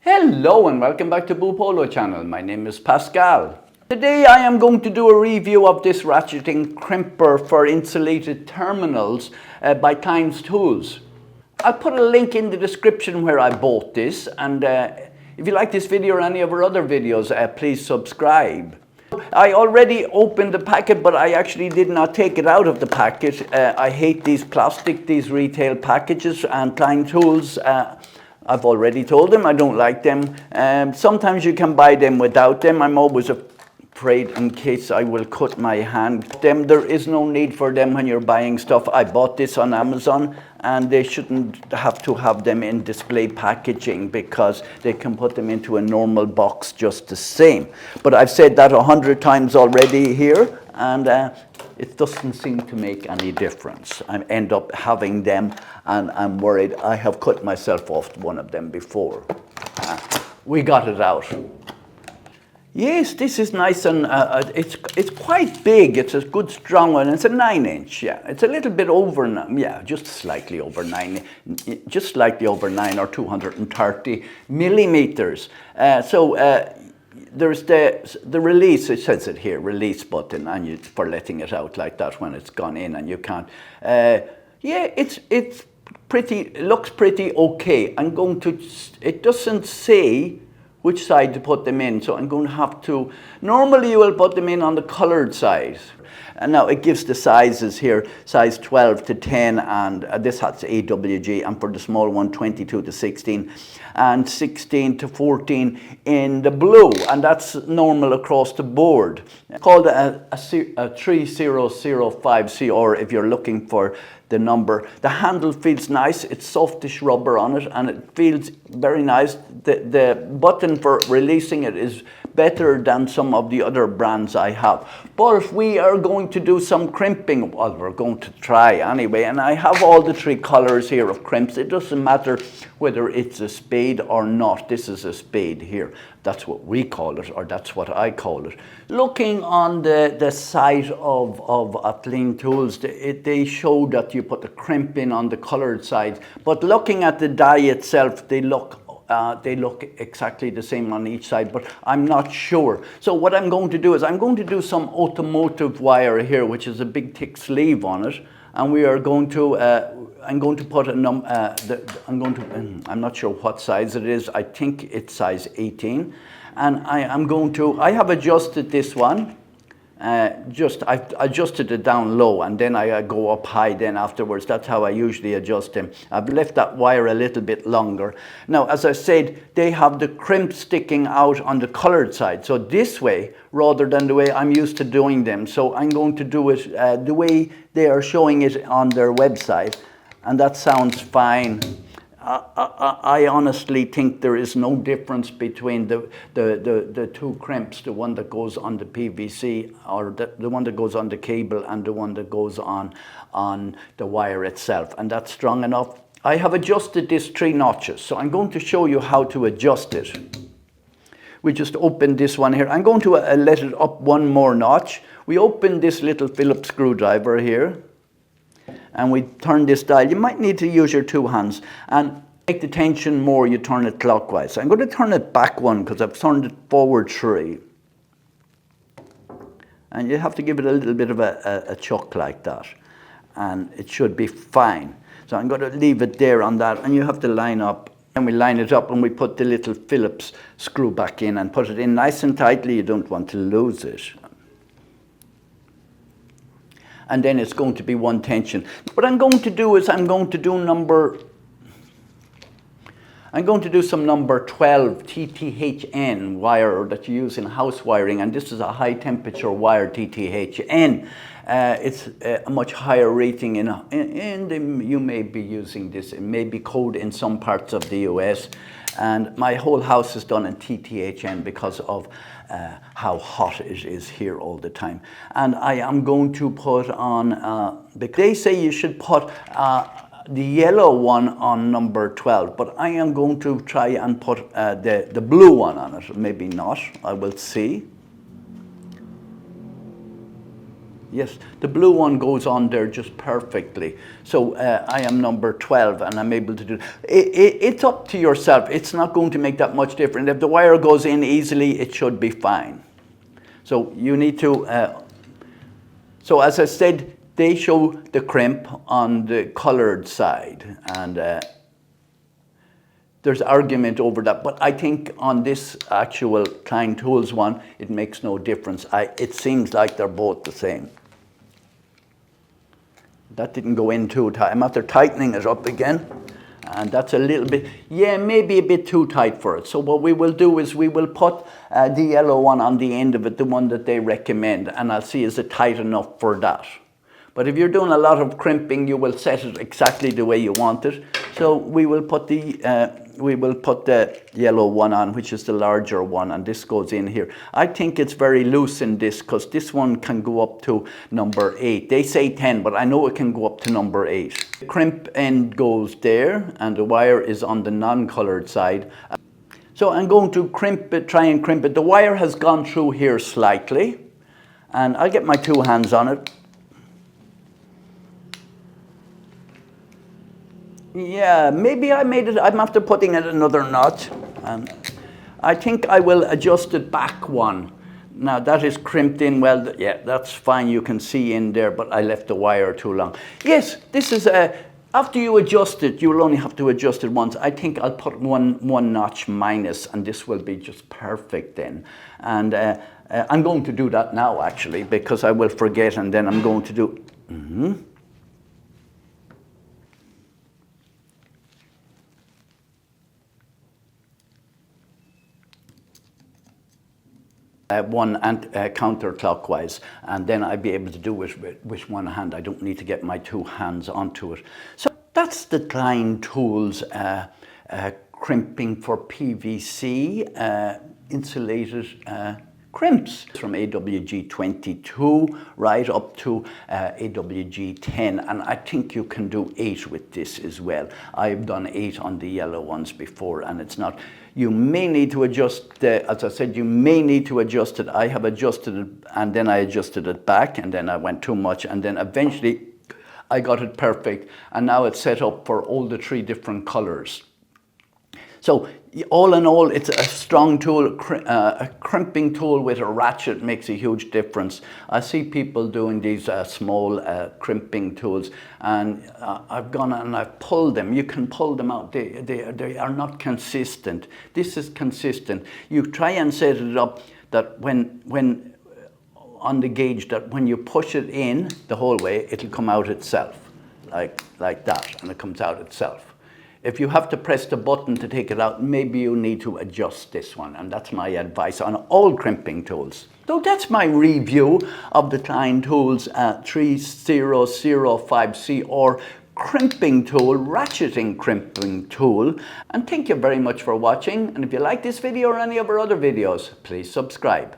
Hello and welcome back to Boopolo channel. My name is Pascal. Today I am going to do a review of this ratcheting crimper for insulated terminals by Klein Tools. I'll put a link in the description where I bought this, and if you like this video or any of our other videos, please subscribe. I already opened the packet, but I actually did not take it out of the packet. I hate these these retail packages, and Klein Tools, I've already told them I don't like them. Sometimes you can buy them without them. I'm always afraid in case I will cut my hand. There is no need for them when you're buying stuff. I bought this on Amazon, and they shouldn't have to have them in display packaging because they can put them into a normal box just the same. But I've said that 100 times already here, and it doesn't seem to make any difference. I end up having them, and I'm worried. I have cut myself off one of them before. We got it out. Yes, this is nice, and it's quite big. It's a good strong one. It's a 9-inch. Yeah, it's a little bit over. Yeah, just slightly over 9. Just slightly over 9 or 230 millimeters. There's the release. It says it here, release button, and for letting it out like that when it's gone in, and you can't. Yeah, it's pretty. It looks pretty okay. I'm going to. It doesn't say which side to put them in, so I'm going to have to, normally you will put them in on the colored side. And now it gives the sizes here, size 12 to 10, and this has AWG, and for the small one, 22 to 16, and 16 to 14 in the blue, and that's normal across the board. It's called a 3005C, or if you're looking for the number. The handle feels nice. It's softish rubber on it, and it feels very nice. The button for releasing it is better than some of the other brands I have. But we are going to do some crimping. Well, we're going to try anyway, and I have all the 3 colors here of crimps. It doesn't matter whether it's a spade or not. This is a spade here. That's what we call it, or that's what I call it. Looking on the site of Klein Tools, they show that you put the crimp in on the colored side, but looking at the die itself, they look exactly the same on each side, but I'm not sure. So what I'm going to do is I'm going to do some automotive wire here, which is a big thick sleeve on it, and we are going to I'm going to put a I'm not sure what size it is. I think it's size 18, and I have adjusted this one. I've adjusted it down low, and then I go up high then afterwards. That's how I usually adjust them. I've left that wire a little bit longer. Now, as I said, they have the crimp sticking out on the colored side. So this way, rather than the way I'm used to doing them. So I'm going to do it the way they are showing it on their website, and that sounds fine. I honestly think there is no difference between the 2 crimps, the one that goes on the PVC, or the one that goes on the cable, and the one that goes on the wire itself, and that's strong enough. I have adjusted this 3 notches, so I'm going to show you how to adjust it. We just open this one here. I'm going to let it up 1 more notch. We open this little Phillips screwdriver here, and we turn this dial. You might need to use your 2 hands, and make the tension more, you turn it clockwise. So I'm going to turn it back 1 because I've turned it forward 3. And you have to give it a little bit of a chuck like that, and it should be fine. So I'm going to leave it there on that, and you have to line up. And we line it up, and we put the little Phillips screw back in and put it in nice and tightly. You don't want to lose it. And then it's going to be 1 tension. What I'm going to do is I'm going to do some number 12 TTHN wire that you use in house wiring, and this is a high temperature wire TTHN. It's a much higher rating you may be using this. It may be cold in some parts of the US, and my whole house is done in TTHN because of how hot it is here all the time. And I am going to put on, they say you should put the yellow one on number 12, but I am going to try and put the blue one on it. Maybe not, I will see. Yes, the blue one goes on there just perfectly. So I am number 12 and I'm able to do it. It's up to yourself. It's not going to make that much difference. If the wire goes in easily, it should be fine. So you need to, so as I said, they show the crimp on the colored side, and there's argument over that, but I think on this actual Klein Tools one, it makes no difference. It seems like they're both the same. That didn't go in too tight. I'm after tightening it up again, and that's a little bit, yeah, maybe a bit too tight for it. So what we will do is we will put the yellow one on the end of it, the one that they recommend, and I'll see is it tight enough for that. But if you're doing a lot of crimping, you will set it exactly the way you want it. So we will put the yellow one on, which is the larger one, and this goes in here. I think it's very loose in this because this one can go up to number 8. They say 10, but I know it can go up to number 8. The crimp end goes there, and the wire is on the non-colored side. So I'm going to crimp it, try and crimp it. The wire has gone through here slightly, and I'll get my 2 hands on it. Yeah, maybe I made it, I'm after putting it another notch. And I think I will adjust it back one. Now that is crimped in well, yeah, that's fine, you can see in there, but I left the wire too long. Yes, this is after you adjust it, you will only have to adjust it once. I think I'll put one notch minus, and this will be just perfect then. And I'm going to do that now actually, because I will forget, and then I'm going to do, one counterclockwise, and then I'd be able to do it with one hand. I don't need to get my 2 hands onto it. So that's the Klein Tools crimping for PVC insulated crimps from AWG 22 right up to AWG 10, and I think you can do 8 with this as well. I've done 8 on the yellow ones before, and it's not, you may need to adjust as I said, you may need to adjust it. I have adjusted it, and then I adjusted it back, and then I went too much, and then eventually I got it perfect, and now it's set up for all the 3 different colors. So all in all, it's a strong tool. A crimping tool with a ratchet makes a huge difference. I see people doing these small crimping tools, and I've gone and I've pulled them. You can pull them out. They are not consistent. This is consistent. You try and set it up that when on the gauge, that when you push it in the whole way, it'll come out itself, like that, and it comes out itself. If you have to press the button to take it out, maybe you need to adjust this one, and that's my advice on all crimping tools. So that's my review of the Klein Tools 3005C or crimping tool, ratcheting crimping tool. And thank you very much for watching, and if you like this video or any of our other videos, please subscribe.